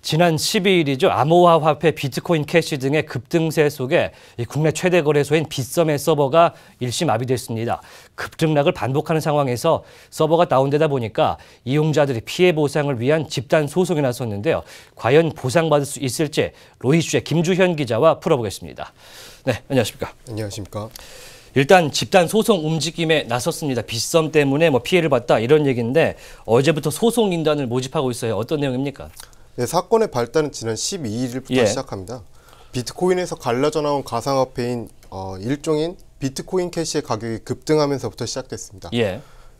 지난 12일이죠. 암호화 화폐 비트코인 캐시 등의 급등세 속에 국내 최대 거래소인 빗썸의 서버가 일시 마비됐습니다. 급등락을 반복하는 상황에서 서버가 다운되다 보니까 이용자들이 피해 보상을 위한 집단 소송에 나섰는데요. 과연 보상받을 수 있을지 로이슈의 김주현 기자와 풀어보겠습니다. 네, 안녕하십니까? 안녕하십니까? 일단 집단 소송 움직임에 나섰습니다. 빗썸 때문에 피해를 봤다 이런 얘기인데 어제부터 소송인단을 모집하고 있어요. 어떤 내용입니까? 네, 사건의 발단은 지난 12일부터 시작합니다. 비트코인에서 갈라져 나온 가상화폐인 일종인 비트코인 캐시의 가격이 급등하면서부터 시작됐습니다.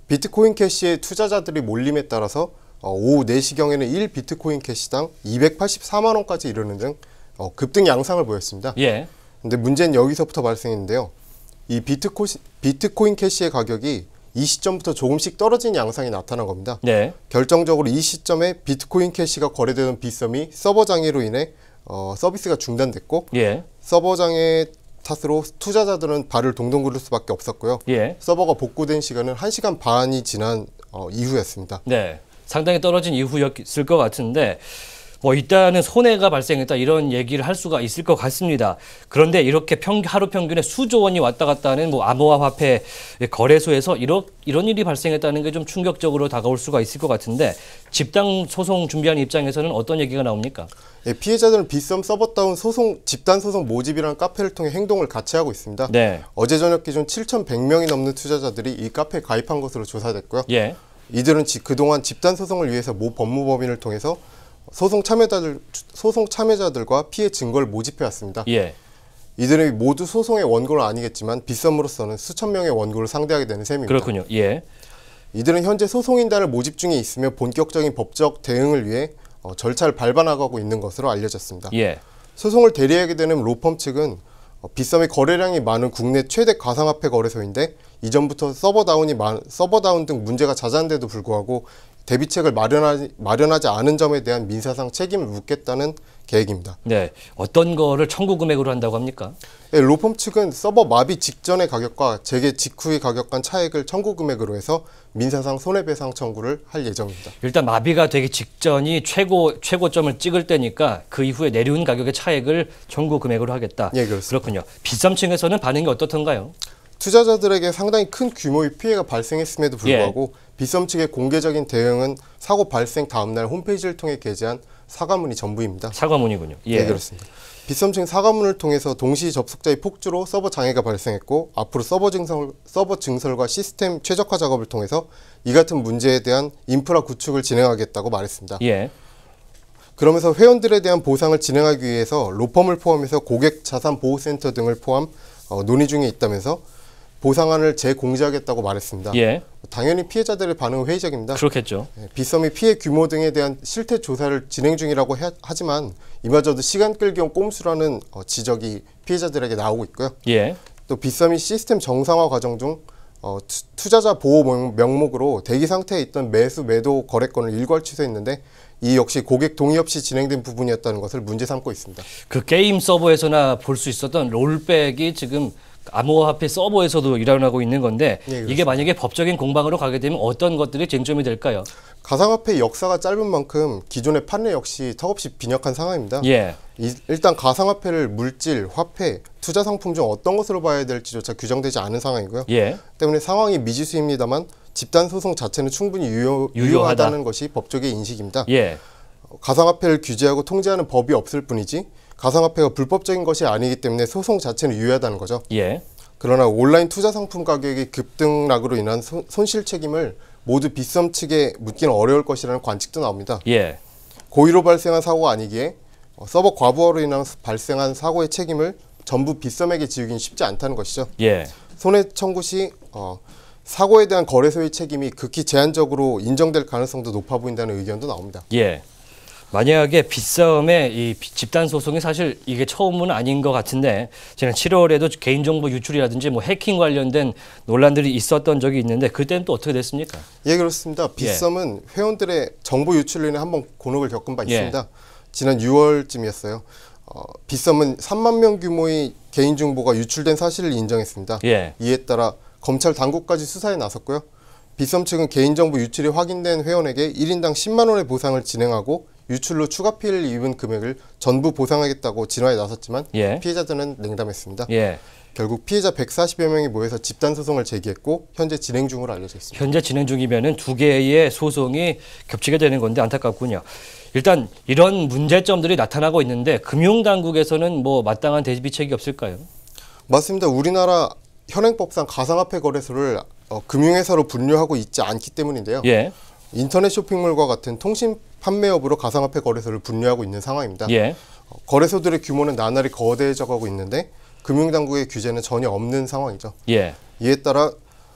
비트코인 캐시의 투자자들이 몰림에 따라서 오후 4시경에는 1 비트코인 캐시당 284만 원까지 이르는 등 급등 양상을 보였습니다. 근데 문제는 여기서부터 발생했는데요. 이 비트코인 캐시의 가격이 이 시점부터 조금씩 떨어지는 양상이 나타난 겁니다. 결정적으로 이 시점에 비트코인 캐시가 거래되던 빗썸이 서버 장애로 인해 서비스가 중단됐고 서버 장애 탓으로 투자자들은 발을 동동 구를 수밖에 없었고요. 서버가 복구된 시간은 1시간 반이 지난 이후였습니다. 네, 상당히 떨어진 이후였을 것 같은데 일단은 손해가 발생했다 이런 얘기를 할 수가 있을 것 같습니다. 그런데 이렇게 하루 평균에 수조 원이 왔다 갔다 하는 암호화 화폐 거래소에서 이런 일이 발생했다는 게 좀 충격적으로 다가올 수가 있을 것 같은데 집단 소송 준비하는 입장에서는 어떤 얘기가 나옵니까? 피해자들은 빗썸 서버 다운 집단 소송 모집이라는 카페를 통해 행동을 같이 하고 있습니다. 어제 저녁 기준 7,100명이 넘는 투자자들이 이 카페에 가입한 것으로 조사됐고요. 이들은 그동안 집단 소송을 위해서 모 법무법인을 통해서 소송 참여자들과 피해 증거를 모집해 왔습니다. 이들이 모두 소송의 원고는 아니겠지만 빗썸으로서는 수천 명의 원고를 상대하게 되는 셈입니다. 그렇군요. 이들은 현재 소송인단을 모집 중에 있으며 본격적인 법적 대응을 위해 절차를 밟아나가고 있는 것으로 알려졌습니다. 소송을 대리하게 되는 로펌 측은 빗썸의 거래량이 많은 국내 최대 가상화폐 거래소인데 이전부터 서버 다운 등 문제가 잦았는데도 불구하고 대비책을 마련하지 않은 점에 대한 민사상 책임을 묻겠다는 계획입니다. 어떤 거를 청구 금액으로 한다고 합니까? 로펌 측은 서버 마비 직전의 가격과 재개 직후의 가격 간 차액을 청구 금액으로 해서 민사상 손해배상 청구를 할 예정입니다. 일단 마비가 되기 직전이 최고점을 찍을 때니까 그 이후에 내려온 가격의 차액을 청구 금액으로 하겠다. 그렇군요. 빗썸 층에서는 반응이 어떻던가요? 투자자들에게 상당히 큰 규모의 피해가 발생했음에도 불구하고 빗썸 측의 공개적인 대응은 사고 발생 다음날 홈페이지를 통해 게재한 사과문이 전부입니다. 사과문이군요. 그렇습니다. 빗썸 측 사과문을 통해서 동시 접속자의 폭주로 서버 장애가 발생했고 앞으로 서버 증설과 시스템 최적화 작업을 통해서 이 같은 문제에 대한 인프라 구축을 진행하겠다고 말했습니다. 그러면서 회원들에 대한 보상을 진행하기 위해서 로펌을 포함해서 고객 자산 보호센터 등을 포함 논의 중에 있다면서 보상안을 재공지하겠다고 말했습니다. 당연히 피해자들의 반응은 회의적입니다. 그렇겠죠. 빗썸이 피해 규모 등에 대한 실태 조사를 진행 중이라고 하지만 이마저도 시간 끌기 온 꼼수라는 지적이 피해자들에게 나오고 있고요. 또 빗썸이 시스템 정상화 과정 중 투자자 보호 명목으로 대기 상태에 있던 매수 매도 거래권을 일괄 취소했는데 이 역시 고객 동의 없이 진행된 부분이었다는 것을 문제 삼고 있습니다. 그 게임 서버에서나 볼 수 있었던 롤백이 지금 암호화폐 서버에서도 일어나고 있는 건데 이게 만약에 법적인 공방으로 가게 되면 어떤 것들이 쟁점이 될까요? 가상화폐의 역사가 짧은 만큼 기존의 판례 역시 턱없이 빈약한 상황입니다. 일단 가상화폐를 물질, 화폐, 투자 상품 중 어떤 것으로 봐야 될지조차 규정되지 않은 상황이고요. 때문에 상황이 미지수입니다만 집단 소송 자체는 충분히 유효하다는 것이 법조계의 인식입니다. 가상화폐를 규제하고 통제하는 법이 없을 뿐이지 가상화폐가 불법적인 것이 아니기 때문에 소송 자체는 유효하다는 거죠. 그러나 온라인 투자 상품 가격이 급등락으로 인한 손실 책임을 모두 빗썸 측에 묻기는 어려울 것이라는 관측도 나옵니다. 고의로 발생한 사고가 아니기에 서버 과부하로 인한 발생한 사고의 책임을 전부 빗썸에게 지우기는 쉽지 않다는 것이죠. 손해 청구 시 사고에 대한 거래소의 책임이 극히 제한적으로 인정될 가능성도 높아 보인다는 의견도 나옵니다. 만약에 빗썸의 이 집단 소송이 사실 이게 처음은 아닌 것 같은데 지난 7월에도 개인정보 유출이라든지 해킹 관련된 논란들이 있었던 적이 있는데 그때는 또 어떻게 됐습니까? 그렇습니다. 빗썸은 회원들의 정보 유출로 인해 한번 곤혹을 겪은 바 있습니다. 지난 6월쯤이었어요. 빗썸은 3만 명 규모의 개인정보가 유출된 사실을 인정했습니다. 이에 따라 검찰 당국까지 수사에 나섰고요. 빗썸 측은 개인정보 유출이 확인된 회원에게 1인당 10만 원의 보상을 진행하고 유출로 추가 피해를 입은 금액을 전부 보상하겠다고 진화에 나섰지만 예. 피해자들은 냉담했습니다. 예. 결국 피해자 140여 명이 모여서 집단 소송을 제기했고 현재 진행 중으로 알려져 있습니다. 현재 진행 중이면은 두 개의 소송이 겹치게 되는 건데 안타깝군요. 일단 이런 문제점들이 나타나고 있는데 금융당국에서는 뭐 마땅한 대비책이 없을까요? 맞습니다. 우리나라 현행법상 가상화폐 거래소를 금융회사로 분류하고 있지 않기 때문인데요. 예. 인터넷 쇼핑몰과 같은 통신 판매업으로 가상화폐 거래소를 분류하고 있는 상황입니다. 예. 거래소들의 규모는 나날이 거대해져가고 있는데 금융당국의 규제는 전혀 없는 상황이죠. 예. 이에 따라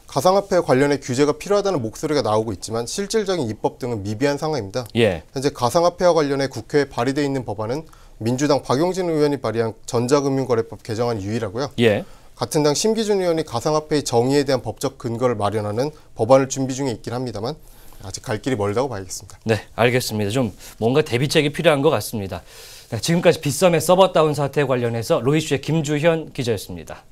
가상화폐 관련해 규제가 필요하다는 목소리가 나오고 있지만 실질적인 입법 등은 미비한 상황입니다. 예. 현재 가상화폐와 관련해 국회에 발의되어 있는 법안은 민주당 박용진 의원이 발의한 전자금융거래법 개정안이 유일하고요. 예. 같은 당 심기준 의원이 가상화폐의 정의에 대한 법적 근거를 마련하는 법안을 준비 중에 있긴 합니다만 아직 갈 길이 멀다고 봐야겠습니다. 네, 알겠습니다. 좀 뭔가 대비책이 필요한 것 같습니다. 네, 지금까지 빗썸의 서버 다운 사태 관련해서 로이슈의 김주현 기자였습니다.